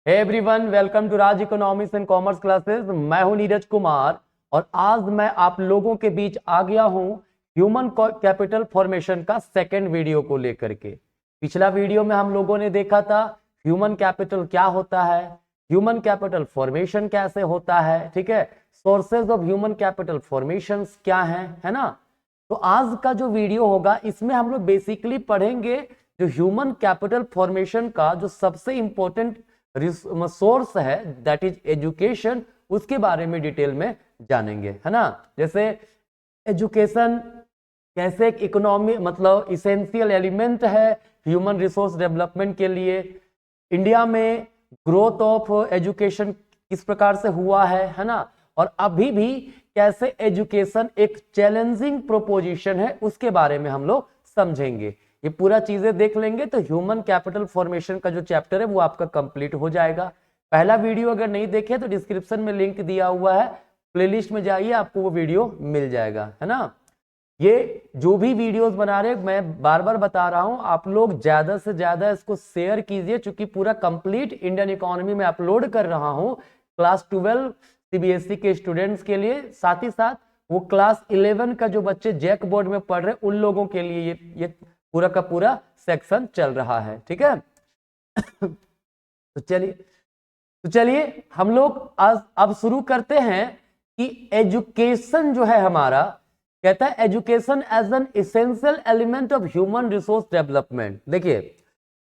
Hey everyone, welcome to Raj economics and commerce classes. मैं हूं नीरज कुमार और आज मैं आप लोगों के बीच आ गया हूं ह्यूमन कैपिटल फॉर्मेशन का सेकंड वीडियो को लेकर के। पिछला वीडियो में हम लोगों ने देखा था ह्यूमन कैपिटल क्या होता है, ह्यूमन कैपिटल फॉर्मेशन कैसे होता है, ठीक है, sources of human capital formation क्या है ना। तो आज का जो वीडियो होगा इसमें हम लोग बेसिकली पढ़ेंगे जो ह्यूमन कैपिटल फॉर्मेशन का जो सबसे इंपॉर्टेंट सोर्स है दैट इज एजुकेशन, उसके बारे में डिटेल में जानेंगे, है ना। जैसे एजुकेशन कैसे एक इकोनॉमी मतलब इसेंशियल एलिमेंट है ह्यूमन रिसोर्स डेवलपमेंट के लिए। इंडिया में ग्रोथ ऑफ एजुकेशन किस प्रकार से हुआ है ना, और अभी भी कैसे एजुकेशन एक चैलेंजिंग प्रोपोजिशन है उसके बारे में हम लोग समझेंगे। ये पूरा चीजें देख लेंगे तो ह्यूमन कैपिटल फॉर्मेशन का जो चैप्टर है वो आपका कंप्लीट हो जाएगा। पहला वीडियो अगर नहीं देखे तो डिस्क्रिप्शन में लिंक दिया हुआ है, प्लेलिस्ट में जाइए, आपको वो वीडियो मिल जाएगा, है ना। ये जो भी वीडियोस बना रहे मैं बार बार बता रहा हूं, आप लोग ज्यादा से ज्यादा इसको शेयर कीजिए, क्योंकि पूरा कंप्लीट इंडियन इकोनॉमी में अपलोड कर रहा हूं क्लास 12 सीबीएसई के स्टूडेंट्स के लिए, साथ ही साथ वो क्लास 11 का जो बच्चे जैक बोर्ड में पढ़ रहे उन लोगों के लिए ये पूरा का पूरा सेक्शन चल रहा है, ठीक है। तो चलिए हम लोग आज अब शुरू करते हैं कि एजुकेशन जो है हमारा, कहता है education as an essential element of human resource development. देखिए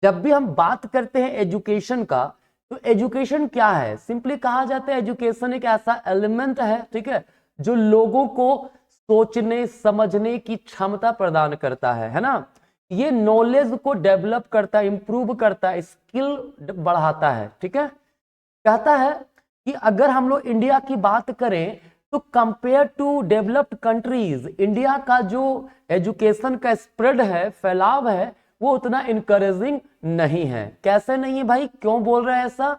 जब भी हम बात करते हैं एजुकेशन का तो एजुकेशन क्या है, सिंपली कहा जाता है एजुकेशन एक ऐसा एलिमेंट है, ठीक है, जो लोगों को सोचने समझने की क्षमता प्रदान करता है ना। ये नॉलेज को डेवलप करता है, इंप्रूव करता है, स्किल बढ़ाता है, ठीक है। कहता है कि अगर हम लोग इंडिया की बात करें तो compare to developed countries India का जो एजुकेशन का स्प्रेड है, फैलाव है, वो उतना इंकरेजिंग नहीं है। कैसे नहीं है भाई, क्यों बोल रहे हैं ऐसा?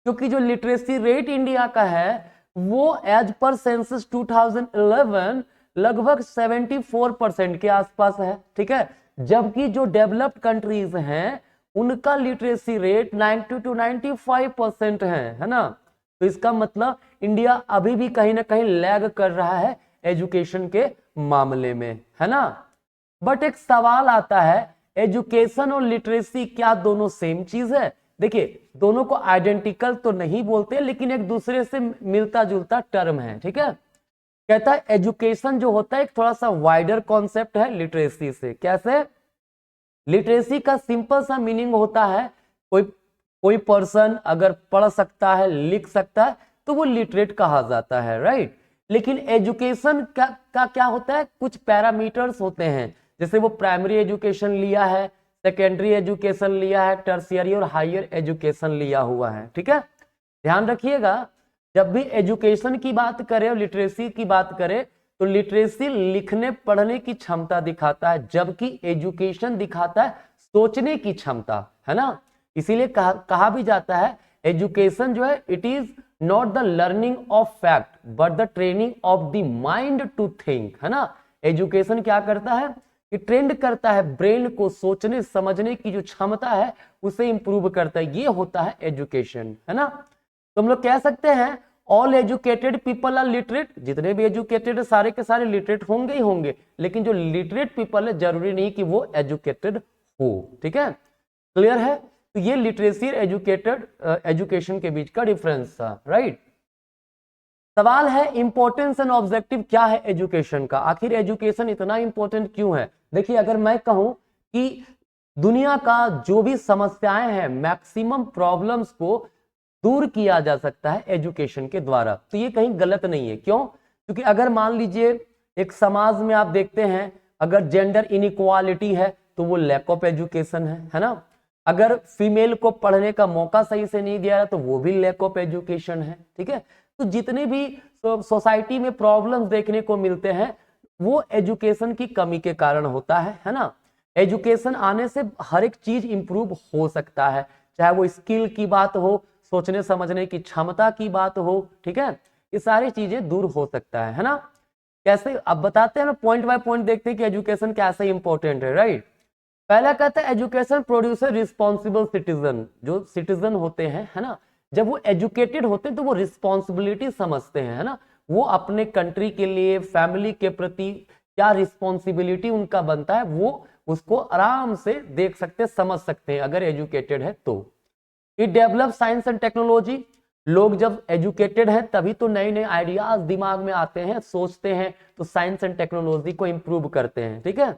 क्योंकि जो लिटरेसी रेट इंडिया का है वो एज पर सेंसस 2011 लगभग 74% के आसपास है, ठीक है, जबकि जो डेवलप्ड कंट्रीज हैं उनका लिटरेसी रेट 90 to 95% है ना। तो इसका मतलब इंडिया अभी भी कहीं ना कहीं लैग कर रहा है एजुकेशन के मामले में, है ना। बट एक सवाल आता है, एजुकेशन और लिटरेसी क्या दोनों सेम चीज है? देखिए दोनों को आइडेंटिकल तो नहीं बोलते, लेकिन एक दूसरे से मिलता जुलता टर्म है, ठीक है। कहता है एजुकेशन जो होता है एक थोड़ा सा वाइडर कॉन्सेप्ट है लिटरेसी से। कैसे? लिटरेसी का सिंपल सा मीनिंग होता है कोई पर्सन अगर पढ़ सकता है, लिख सकता है तो वो लिटरेट कहा जाता है, राइट। लेकिन एजुकेशन का क्या होता है, कुछ पैरामीटर्स होते हैं, जैसे वो प्राइमरी एजुकेशन लिया है, सेकेंडरी एजुकेशन लिया है, टर्शियरी और हायर एजुकेशन लिया हुआ है, ठीक है। ध्यान रखिएगा जब भी एजुकेशन की बात करें और लिटरेसी की बात करें तो लिटरेसी लिखने पढ़ने की क्षमता दिखाता है, जबकि एजुकेशन दिखाता है सोचने की क्षमता, है ना। इसीलिए कहा भी जाता है एजुकेशन जो है it is not the learning of fact but the training of the mind to think, है ना। एजुकेशन क्या करता है कि ट्रेंड करता है ब्रेन को, सोचने समझने की जो क्षमता है उसे इंप्रूव करता है, ये होता है एजुकेशन, है ना। तो हम लोग कह सकते हैं all educated people are literate, जितने भी एजुकेटेड सारे के सारे लिटरेट होंगे ही होंगे, लेकिन जो लिटरेट पीपल है जरूरी नहीं कि वो एजुकेटेड हो, ठीक है। क्लियर है? तो ये लिटरेसी और एजुकेटेड एजुकेशन के बीच का डिफरेंस था, राइट। सवाल है इंपॉर्टेंस एंड ऑब्जेक्टिव क्या है एजुकेशन का, आखिर एजुकेशन इतना इंपॉर्टेंट क्यों है? देखिए अगर मैं कहूं कि दुनिया का जो भी समस्याएं हैं, मैक्सिमम प्रॉब्लम्स को दूर किया जा सकता है एजुकेशन के द्वारा, तो ये कहीं गलत नहीं है। क्यों? क्योंकि अगर मान लीजिए एक समाज में आप देखते हैं अगर जेंडर इनइक्वालिटी है तो वो लैक ऑफ एजुकेशन है ना। अगर फीमेल को पढ़ने का मौका सही से नहीं दिया तो वो भी लैक ऑफ एजुकेशन है, ठीक है। तो जितने भी सोसाइटी में प्रॉब्लम्स देखने को मिलते हैं वो एजुकेशन की कमी के कारण होता है ना। एजुकेशन आने से हर एक चीज इंप्रूव हो सकता है, चाहे वो स्किल की बात हो, सोचने समझने की क्षमता की बात हो, ठीक है, ये सारी चीजें दूर हो सकता है ना। कैसे? अब बताते हैं ना, पॉइंट बाय पॉइंट देखते हैं कि एजुकेशन कैसे इंपॉर्टेंट है, राइट। पहला कहता है एजुकेशन प्रोड्यूसर रिस्पॉन्सिबल सिटीजन, जो सिटीजन होते हैं, है ना, जब वो एजुकेटेड होते हैं तो वो रिस्पॉन्सिबिलिटी समझते हैं, है ना, वो अपने कंट्री के लिए, फैमिली के प्रति क्या रिस्पॉन्सिबिलिटी उनका बनता है वो उसको आराम से देख सकते, समझ सकते हैं अगर एजुकेटेड है तो। It develop science and technology, लोग जब एजुकेटेड हैं तभी तो नए नए आइडियाज दिमाग में आते हैं, सोचते हैं, तो साइंस एंड टेक्नोलॉजी को इंप्रूव करते हैं। ठीक है,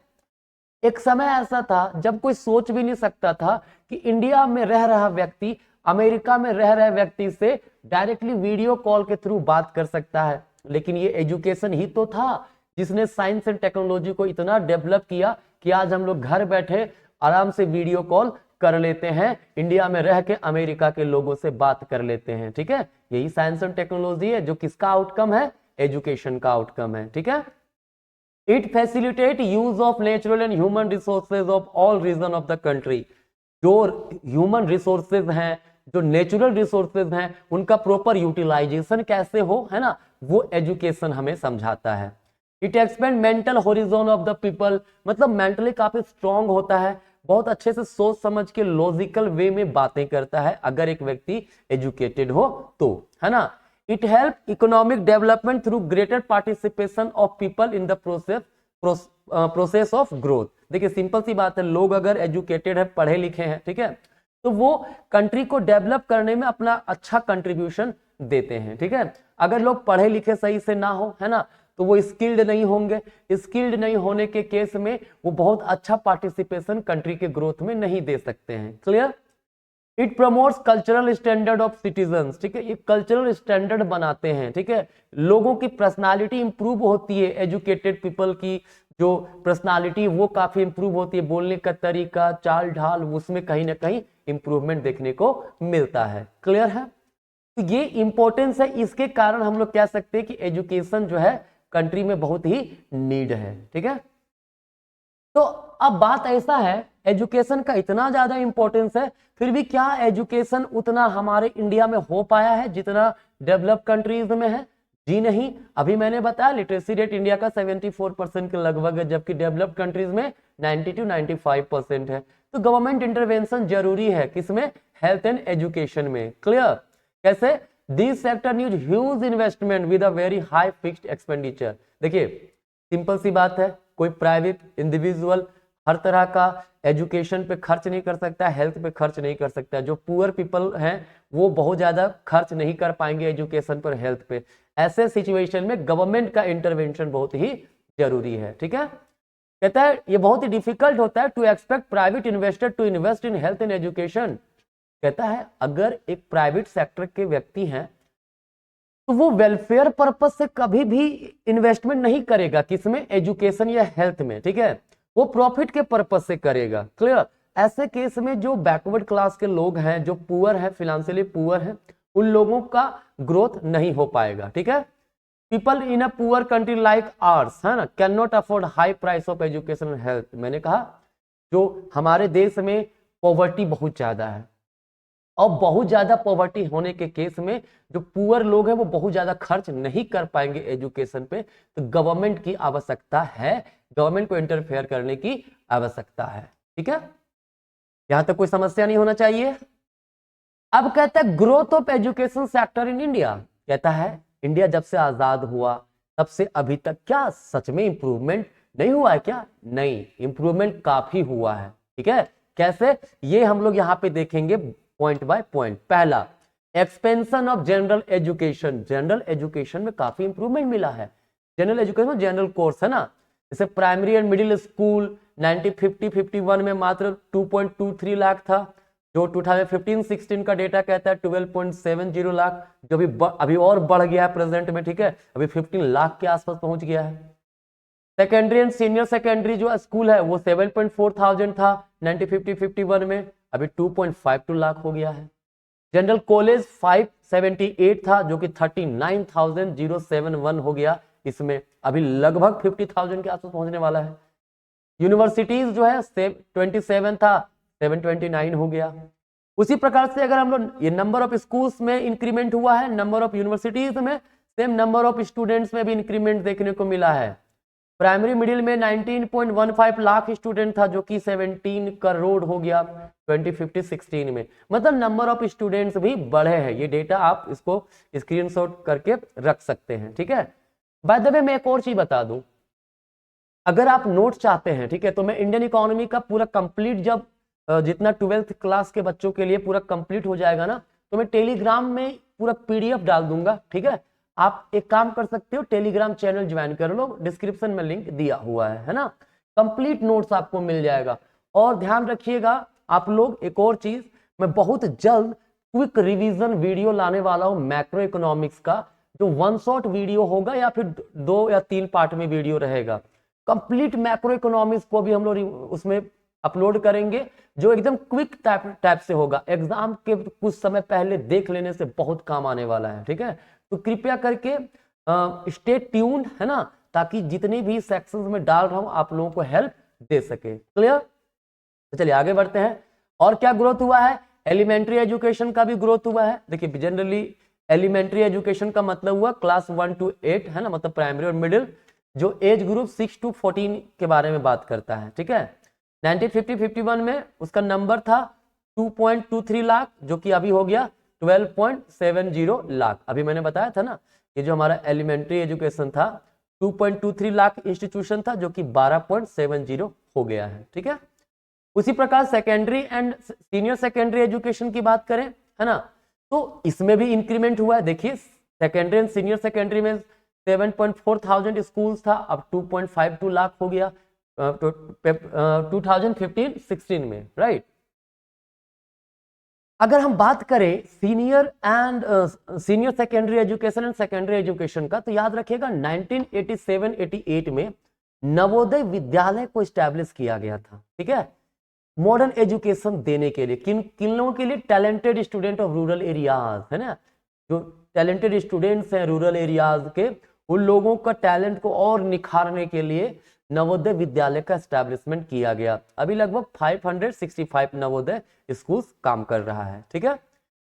एक समय ऐसा था जब कोई सोच भी नहीं सकता था कि इंडिया में रह रहा व्यक्ति अमेरिका में रह रहे व्यक्ति से डायरेक्टली वीडियो कॉल के थ्रू बात कर सकता है, लेकिन ये एजुकेशन ही तो था जिसने साइंस एंड टेक्नोलॉजी को इतना डेवलप किया कि आज हम लोग घर बैठे आराम से वीडियो कॉल कर लेते हैं, इंडिया में रह के अमेरिका के लोगों से बात कर लेते हैं। ठीक है, यही साइंस एंड टेक्नोलॉजी है जो किसका आउटकम है, एजुकेशन का आउटकम है। ठीक है, it facilitate use of natural and human resources of all region of the country, जो ह्यूमन रिसोर्सेज हैं, जो नेचुरल रिसोर्सेज हैं, उनका प्रॉपर यूटिलाइजेशन कैसे हो, है ना, वो एजुकेशन हमें समझाता है। It expand mental horizon of the people, मतलब मेंटली काफी स्ट्रांग होता है, बहुत अच्छे से सोच समझ के लॉजिकल वे में बातें करता है अगर एक व्यक्ति एजुकेटेड हो तो, है ना। It help economic development through greater participation of people in the process of growth. देखिए सिंपल सी बात है, लोग अगर एजुकेटेड है, पढ़े लिखे हैं, ठीक है, तो वो कंट्री को डेवलप करने में अपना अच्छा कंट्रीब्यूशन देते हैं। ठीक है, अगर लोग पढ़े लिखे सही से ना हो, है ना, तो वो स्किल्ड नहीं होंगे, स्किल्ड नहीं होने के केस में वो बहुत अच्छा पार्टिसिपेशन कंट्री के ग्रोथ में नहीं दे सकते हैं। Clear. It promotes cultural standard of citizens, ठीक है, ये कल्चरल स्टैंडर्ड बनाते हैं। ठीक है, लोगों की पर्सनालिटी इंप्रूव होती है, एजुकेटेड पीपल की जो पर्सनालिटी वो काफी इंप्रूव होती है, बोलने का तरीका, चाल ढाल, उसमें कहीं ना कहीं इंप्रूवमेंट देखने को मिलता है। क्लियर है, तो ये इंपॉर्टेंस है, इसके कारण हम लोग कह सकते हैं कि एजुकेशन जो है कंट्री में बहुत ही नीड है। ठीक है, तो अब बात ऐसा है, एजुकेशन का इतना ज्यादा इंपॉर्टेंस है, फिर भी क्या एजुकेशन उतना हमारे इंडिया में हो पाया है जितना डेवलप कंट्रीज में है? जी नहीं। अभी मैंने बताया लिटरेसी रेट इंडिया का 74% के लगभग है, जबकि डेवलप्ड कंट्रीज में 90 to 95% है। तो गवर्नमेंट इंटरवेंशन जरूरी है, किसमें? हेल्थ एंड एजुकेशन में। क्लियर। कैसे? This sector need huge investment with a very high fixed expenditure. देखिए सिंपल सी बात है, कोई प्राइवेट इंडिविजुअल हर तरह का एजुकेशन पे खर्च नहीं कर सकता, हेल्थ पे खर्च नहीं कर सकता। जो पुअर पीपल हैं वो बहुत ज्यादा खर्च नहीं कर पाएंगे एजुकेशन पर, हेल्थ पे। ऐसे सिचुएशन में गवर्नमेंट का इंटरवेंशन बहुत ही जरूरी है। ठीक है, कहता है ये बहुत ही डिफिकल्ट होता है to expect private investor to invest in health and education. कहता है अगर एक प्राइवेट सेक्टर के व्यक्ति हैं तो वो वेलफेयर पर्पज से कभी भी इन्वेस्टमेंट नहीं करेगा, किसमें? एजुकेशन या हेल्थ में। ठीक है, वो प्रॉफिट के पर्पज से करेगा। क्लियर। ऐसे केस में जो बैकवर्ड क्लास के लोग हैं, जो पुअर है, फाइनेंशियली पुअर है, उन लोगों का ग्रोथ नहीं हो पाएगा। ठीक है, people in a poor country like ours, है ना, can not afford high price of education and health. मैंने कहा जो हमारे देश में पॉवर्टी बहुत ज्यादा है, और बहुत ज्यादा पॉवर्टी होने के केस में जो पुअर लोग हैं वो बहुत ज्यादा खर्च नहीं कर पाएंगे एजुकेशन पे, तो गवर्नमेंट की आवश्यकता है, गवर्नमेंट को इंटरफेयर करने की आवश्यकता है। ठीक है, यहां तक कोई समस्या नहीं होना चाहिए। अब कहता है growth of education sector in India. कहता है इंडिया जब से आजाद हुआ तब से अभी तक क्या सच में इंप्रूवमेंट नहीं हुआ है क्या? नहीं, इंप्रूवमेंट काफी हुआ है। ठीक है, कैसे? ये हम लोग यहाँ पे देखेंगे पॉइंट बाय पॉइंट। पहला, expansion of general education. General education में काफी इंप्रूवमेंट मिला है। जनरल एजुकेशन जनरल कोर्स है ना, जैसे प्राइमरी एंड मिडिल स्कूल 1950-51 में मात्र 2.23 लाख था, जो 2015-16 का डेटा कहता है 12.70 लाख, जो अभी और बढ़ गया है प्रेजेंट में। ठीक है, अभी 15 लाख के आसपास पहुंच गया है। सेकेंडरी एंड सीनियर सेकेंडरी जो स्कूल है वो 7.4 थाउजेंड था 1950-51 में, अभी 2.52 लाख हो गया है। जनरल कॉलेज 578 था जो कि 39,071 हो गया, इसमें अभी लगभग 50,000 के आसपास पहुंचने वाला है। यूनिवर्सिटीज जो है 27 था, 729 हो गया। उसी प्रकार से अगर हम लोग ये नंबर ऑफ स्कूल्स में इंक्रीमेंट हुआ है, नंबर ऑफ यूनिवर्सिटीज में, सेम नंबर ऑफ स्टूडेंट्स में भी इंक्रीमेंट देखने को मिला है। प्राइमरी मिडिल में 19.15 लाख स्टूडेंट था, जो कि 17 करोड़ हो गया 2015-16 में। मतलब नंबर ऑफ स्टूडेंट्स भी बढ़े हैं। ये डेटा आप इसको स्क्रीनशॉट करके रख सकते हैं, ठीक है। बाय द वे मैं एक और चीज बता दूं, अगर आप नोट चाहते हैं, ठीक है, तो मैं इंडियन इकोनॉमी का पूरा कंप्लीट जब जितना 12th क्लास के बच्चों के लिए पूरा कंप्लीट हो जाएगा ना, तो मैं टेलीग्राम में पूरा पीडीएफ डाल दूंगा, ठीक है। आप एक काम कर सकते हो, टेलीग्राम चैनल ज्वाइन कर लो, डिस्क्रिप्शन में लिंक दिया हुआ है ना। कंप्लीट नोट्स आपको मिल जाएगा। और ध्यान रखिएगा आप लोग, एक और चीज, मैं बहुत जल्द क्विक रिवीजन वीडियो लाने वाला हूं मैक्रो इकोनॉमिक्स का, जो 1 शॉट वीडियो होगा या फिर 2 या 3 पार्ट में वीडियो रहेगा। कंप्लीट मैक्रो इकोनॉमिक्स को भी हम लोग उसमें अपलोड करेंगे, जो एकदम क्विक टाइप से होगा, एग्जाम के कुछ समय पहले देख लेने से बहुत काम आने वाला है, ठीक है। तो कृपया करके स्टे ट्यून्ड, है ना, ताकि जितने भी सेक्शंस में डाल रहा हूं आप लोगों को हेल्प दे सके। क्लियर? तो चलिए आगे बढ़ते हैं। और क्या ग्रोथ हुआ है? एलिमेंट्री एजुकेशन का भी ग्रोथ हुआ है। देखिए जनरली एलिमेंट्री एजुकेशन का मतलब हुआ क्लास 1 to 8, है ना, मतलब प्राइमरी और मिडिल, जो एज ग्रुप 6 to 14 के बारे में बात करता है, ठीक है। 1950-51 में उसका नंबर था 2.23 लाख, जो कि अभी हो गया 12.70 लाख। अभी मैंने बताया था ना, ये जो हमारा एलिमेंट्री एजुकेशन था 2.23 लाख इंस्टीट्यूशन था, जो कि 12.70 हो गया है, ठीक है। उसी प्रकार secondary and senior secondary education की बात करें, है ना, तो इसमें भी इंक्रीमेंट हुआ है। देखिए सेकेंडरी एंड सीनियर सेकेंडरी में 7.4 थाउजेंड स्कूल्स था, अब 2.52 लाख हो गया 2015-16 में, राइट। अगर हम बात करें senior secondary education and secondary education का, तो याद रखिएगा 1987-88 में नवोदय विद्यालय को स्टैब्लिश किया गया था, ठीक है, मॉडर्न एजुकेशन देने के लिए। किन लोगों के लिए? Talented student of rural areas, है ना, जो टैलेंटेड स्टूडेंट्स हैं रूरल एरियाज के, उन लोगों का टैलेंट को और निखारने के लिए नवोदय विद्यालय का एस्टैब्लिशमेंट किया गया। अभी लगभग 565 नवोदय स्कूल्स काम कर रहा है, ठीक है।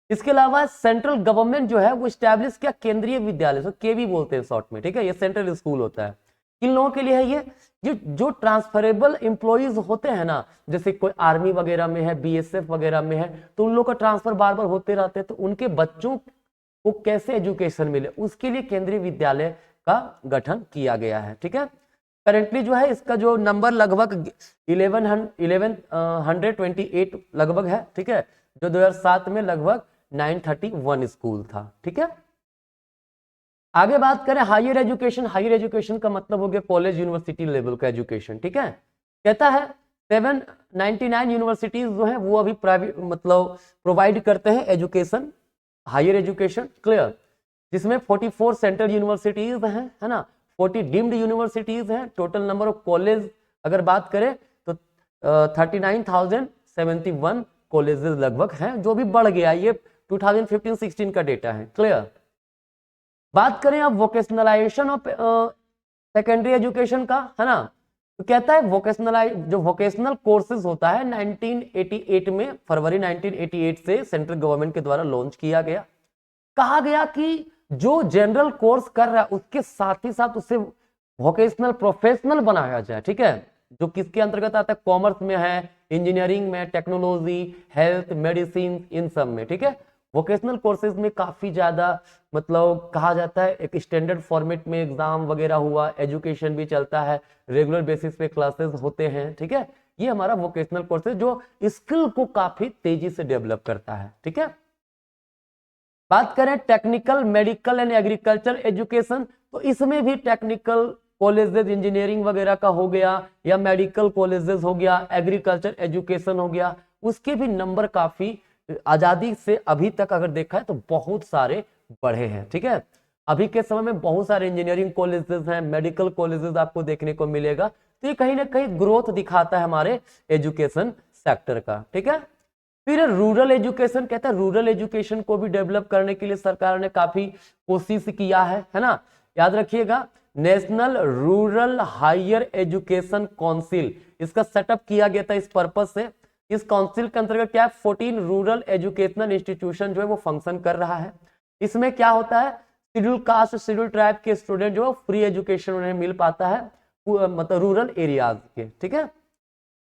इसके अलावा सेंट्रल गवर्नमेंट जो है वो स्टैब्लिश किया केंद्रीय विद्यालय, तो केवी बोलते हैं शॉर्ट में, ठीक है, ये सेंट्रल स्कूल होता है। किन लोगों के लिए है ये? जो ट्रांसफरेबल एम्प्लॉइज होते हैं ना, जैसे कोई आर्मी वगैरह में है, बीएसएफ वगैरह में है, तो उन लोगों का ट्रांसफर बार बार होते रहते हैं, तो उनके बच्चों को कैसे एजुकेशन मिले, उसके लिए केंद्रीय विद्यालय का गठन किया गया है, ठीक है। करेंटली जो है इसका जो नंबर लगभग 1128 लगभग है, ठीक है, जो 2007 में लगभग 931 स्कूल था, ठीक है। आगे बात करें हायर एजुकेशन। हायर एजुकेशन का मतलब हो गया कॉलेज यूनिवर्सिटी लेवल का एजुकेशन, ठीक है। कहता है 799 यूनिवर्सिटीज जो है वो अभी प्राइवेट मतलब प्रोवाइड करते हैं एजुकेशन, हायर एजुकेशन, क्लियर, जिसमें 44 सेंट्रल यूनिवर्सिटीज हैं, है ना, 40 डीम्ड यूनिवर्सिटीज हैं। टोटल नंबर ऑफ कॉलेज अगर बात करें तो 39,071 कॉलेजेस लगभग हैं, जो भी बढ़ गया, ये 2015-16 का डेटा है, क्लियर। बात करें अब वोकेशनलाइजेशन ऑफ सेकेंडरी एजुकेशन का, है ना, तो कहता है जो वोकेशनल कोर्सेज होता है 1988 में, फरवरी 1988 से सेंट्रल गवर्नमेंट के द्वारा लॉन्च किया गया। कहा गया कि जो जनरल कोर्स कर रहा है उसके साथ ही साथ उसे वोकेशनल प्रोफेशनल बनाया जाए, ठीक है, जो किसके अंतर्गत आता है? कॉमर्स में है, इंजीनियरिंग में, टेक्नोलॉजी, हेल्थ, मेडिसिन, इन सब में, ठीक है। वोकेशनल कोर्सेज में काफी ज्यादा मतलब कहा जाता है एक स्टैंडर्ड फॉर्मेट में एग्जाम वगैरह हुआ, एजुकेशन भी चलता है, रेगुलर बेसिस पे क्लासेस होते हैं, ठीक है। ये हमारा वोकेशनल कोर्सेज जो स्किल को काफी तेजी से डेवलप करता है, ठीक है। बात करें technical, medical and agriculture education, तो इसमें भी टेक्निकल कॉलेजेस इंजीनियरिंग वगैरह का हो गया, या मेडिकल कॉलेजेस हो गया, एग्रीकल्चर एजुकेशन हो गया, उसके भी नंबर काफी आजादी से अभी तक अगर देखा है तो बहुत सारे बढ़े हैं, ठीक है। अभी के समय में बहुत सारे इंजीनियरिंग कॉलेजेस हैं, मेडिकल कॉलेजेस आपको देखने को मिलेगा, तो ये कहीं ना कहीं ग्रोथ दिखाता है हमारे एजुकेशन सेक्टर का, ठीक है। फिर रूरल एजुकेशन, कहता है रूरल एजुकेशन को भी डेवलप करने के लिए सरकार ने काफी कोशिश किया है ना। याद रखिएगा national rural higher education council, इसका सेटअप किया गया था इस पर्पज से। इस काउंसिल के अंतर्गत क्या है, 14 रूरल एजुकेशनल इंस्टीट्यूशन जो है वो फंक्शन कर रहा है। इसमें क्या होता है, शेड्यूल कास्ट शेड्यूल ट्राइब के स्टूडेंट जो फ्री एजुकेशन उन्हें मिल पाता है, मतलब रूरल एरियाज के, ठीक है।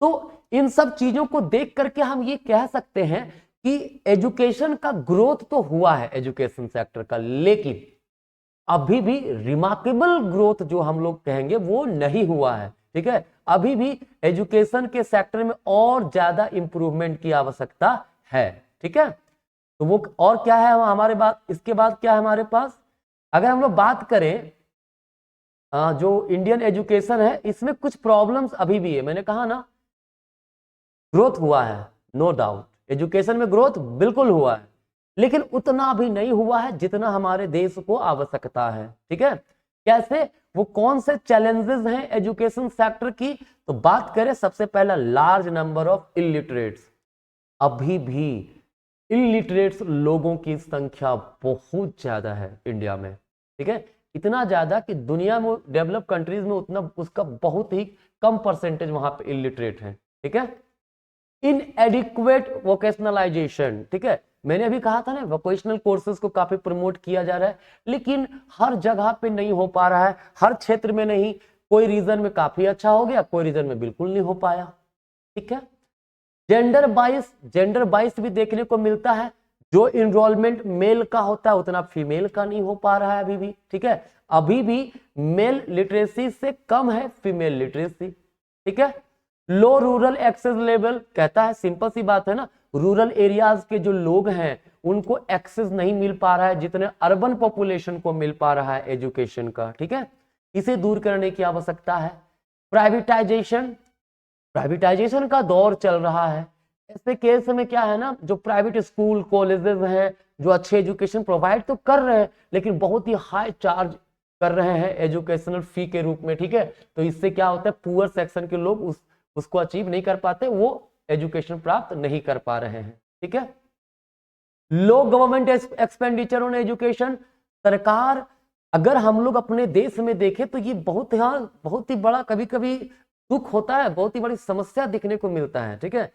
तो इन सब चीजों को देख करके हम ये कह सकते हैं कि एजुकेशन का ग्रोथ तो हुआ है एजुकेशन सेक्टर का, लेकिन अभी भी रिमार्केबल ग्रोथ जो हम लोग कहेंगे वो नहीं हुआ है, ठीक है। अभी भी एजुकेशन के सेक्टर में और ज्यादा इंप्रूवमेंट की आवश्यकता है, ठीक है। तो वो और क्या है हमारे बात, इसके बाद क्या है हमारे पास, अगर हम लोग बात करें जो इंडियन एजुकेशन है इसमें कुछ प्रॉब्लम्स अभी भी है। मैंने कहा ना ग्रोथ हुआ है, नो डाउट एजुकेशन में ग्रोथ बिल्कुल हुआ है, लेकिन उतना भी नहीं हुआ है जितना हमारे देश को आवश्यकता है, ठीक है। कैसे, वो कौन से चैलेंजेस हैं एजुकेशन सेक्टर की, तो बात करें सबसे पहला लार्ज नंबर ऑफ इलिटरेट्स। अभी भी इलिटरेट्स लोगों की संख्या बहुत ज्यादा है इंडिया में, ठीक है। इतना ज्यादा कि दुनिया में डेवलप कंट्रीज में उतना उसका बहुत ही कम परसेंटेज वहां पे इलिटरेट है, ठीक है। इनएडिक्वेट वोकेशनलाइजेशन, ठीक है। मैंने अभी कहा था ना वोकेशनल कोर्सेज को काफी प्रमोट किया जा रहा है, लेकिन हर जगह पे नहीं हो पा रहा है, हर क्षेत्र में नहीं। कोई रीजन में काफी अच्छा हो गया, कोई रीजन में बिल्कुल नहीं हो पाया, ठीक है। जेंडर बाइस भी देखने को मिलता है, जो इनरोलमेंट मेल का होता है उतना फीमेल का नहीं हो पा रहा है अभी भी, ठीक है। अभी भी मेल लिटरेसी से कम है फीमेल लिटरेसी, ठीक है। लो रूरल एक्सेस लेवल, कहता है सिंपल सी बात है ना, रूरल एरियाज के जो लोग हैं उनको एक्सेस नहीं मिल पा रहा है जितने अर्बन पॉपुलेशन को मिल पा रहा है एजुकेशन का, ठीक है। इसे दूर करने की आवश्यकता है। प्राइवेटाइजेशन का दौर चल रहा है। ऐसे केस में क्या है ना, जो प्राइवेट स्कूल कॉलेजेस हैं जो अच्छे एजुकेशन प्रोवाइड तो कर रहे हैं, लेकिन बहुत ही हाई चार्ज कर रहे हैं एजुकेशनल फी के रूप में, ठीक है। तो इससे क्या होता है, पुअर सेक्शन के लोग उसको अचीव नहीं कर पाते, वो एजुकेशन प्राप्त नहीं कर पा रहे हैं, ठीक है। लो गवर्नमेंट एक्सपेंडिचर ऑन एजुकेशन, सरकार, अगर हम लोग अपने देश में देखें तो ये बहुत ही बड़ा कभी कभी दुख होता है, बहुत ही बड़ी समस्या देखने को मिलता है, ठीक है।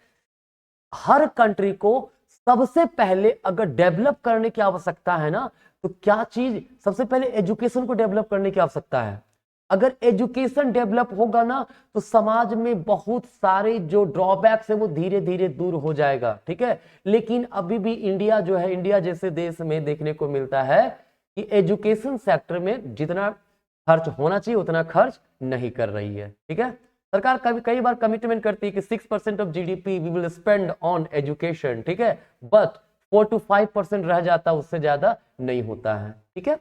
हर कंट्री को सबसे पहले अगर डेवलप करने की आवश्यकता है ना, तो क्या चीज, सबसे पहले एजुकेशन को डेवलप करने की आवश्यकता है। अगर एजुकेशन डेवलप होगा ना तो समाज में बहुत सारे जो ड्रॉबैक्स है वो धीरे धीरे दूर हो जाएगा, ठीक है। लेकिन अभी भी इंडिया जो है, इंडिया जैसे देश में देखने को मिलता है कि एजुकेशन सेक्टर में जितना खर्च होना चाहिए उतना खर्च नहीं कर रही है, ठीक है। सरकार कई बार कमिटमेंट करती है कि 6% of GDP we will spend on education, ठीक है, बट 4 to 5% रह जाता, उससे ज्यादा नहीं होता है, ठीक है।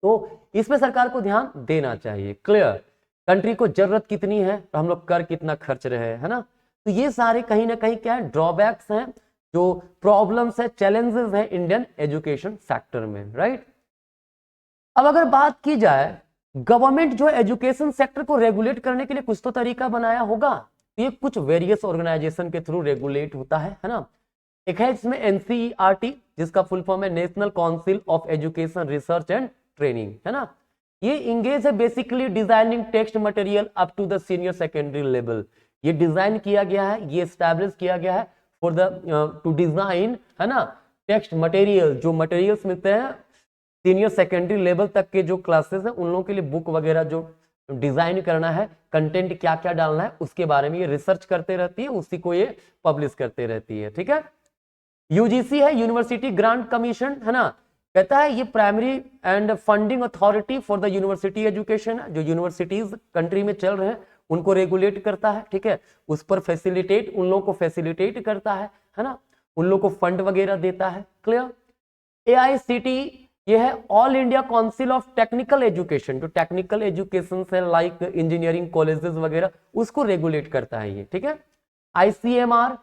तो इसमें सरकार को ध्यान देना चाहिए। क्लियर, कंट्री को जरूरत कितनी है तो हम लोग कर कितना खर्च रहे हैं, है ना। तो ये सारे कहीं ना कहीं क्या है, ड्रॉबैक्स हैं, जो प्रॉब्लम्स है, चैलेंजेस हैं इंडियन एजुकेशन सेक्टर में, राइट। अब अगर बात की जाए, गवर्नमेंट जो एजुकेशन सेक्टर को रेगुलेट करने के लिए कुछ तो तरीका बनाया होगा, तो ये कुछ वेरियस ऑर्गेनाइजेशन के थ्रू रेगुलेट होता है ना। एक है इसमें एनसीईआरटी, जिसका फुल फॉर्म है national council of education research and training, है ना। ये इंगेज है basically designing text material up to the senior secondary level. ये डिजाइन किया गया है, ये एस्टैब्लिश किया गया है फॉर द टू डिजाइन, है ना, टेक्स्ट मटेरियल, जो मटेरियल्स मिलते हैं सीनियर सेकेंडरी लेवल तक के जो क्लासेस हैं उन लोगों के लिए बुक वगैरह जो डिजाइन करना है, कंटेंट क्या क्या डालना है उसके बारे में ये रिसर्च करते रहती है, उसी को ये पब्लिश करते रहती है, ठीक है। यूजीसी है यूनिवर्सिटी ग्रांट कमीशन, है ना, कहता है ये primary and funding authority for the university education, जो यूनिवर्सिटीज कंट्री में चल रहे हैं उनको रेगुलेट करता है, ठीक है। उस पर फैसिलिटेट, उन लोगों को फैसिलिटेट करता है ना, उन लोगों को फंड वगैरह देता है। क्लियर। एआईसीटी, ये है all India council of technical education, जो टेक्निकल एजुकेशन से लाइक इंजीनियरिंग कॉलेजेस वगैरह उसको रेगुलेट करता है ये, ठीक है। ICMR,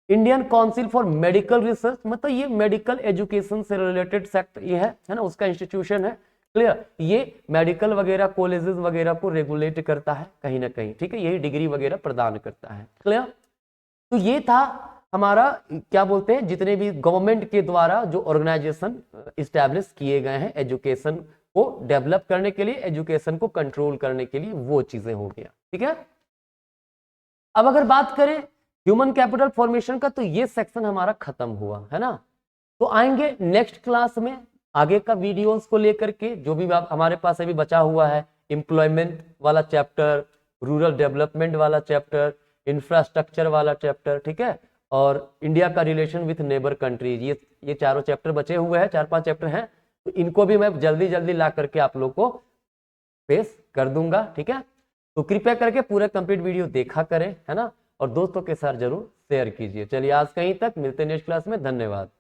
Indian council for medical research, मतलब ये मेडिकल एजुकेशन से रिलेटेड सेक्टर ये है ना, उसका इंस्टीट्यूशन है। क्लियर, ये मेडिकल वगैरह कॉलेजेस वगैरह को रेगुलेट करता है कहीं ना कहीं, ठीक है, यही डिग्री वगैरह प्रदान करता है। क्लियर। तो ये था हमारा क्या बोलते हैं, जितने भी गवर्नमेंट के द्वारा जो ऑर्गेनाइजेशन इस्टेब्लिश किए गए हैं एजुकेशन को डेवलप करने के लिए, एजुकेशन को कंट्रोल करने के लिए, वो चीजें हो गया, ठीक है। अब अगर बात करें ह्यूमन कैपिटल फॉर्मेशन का, तो ये सेक्शन हमारा खत्म हुआ, है ना। तो आएंगे नेक्स्ट क्लास में आगे का वीडियोस को लेकर के, जो भी हमारे पास अभी बचा हुआ है एम्प्लॉयमेंट वाला चैप्टर, रूरल डेवलपमेंट वाला चैप्टर, इंफ्रास्ट्रक्चर वाला चैप्टर, ठीक है, और इंडिया का रिलेशन विथ नेबर कंट्रीज, ये चारों चैप्टर बचे हुए हैं, 4-5 चैप्टर हैं, तो इनको भी मैं जल्दी जल्दी ला करके आप लोग को पेश कर दूंगा, ठीक है। तो कृपया करके पूरा कंप्लीट वीडियो देखा करें, है ना, और दोस्तों के साथ जरूर शेयर कीजिए। चलिए आज कहीं तक, मिलते हैं नेक्स्ट क्लास में, धन्यवाद।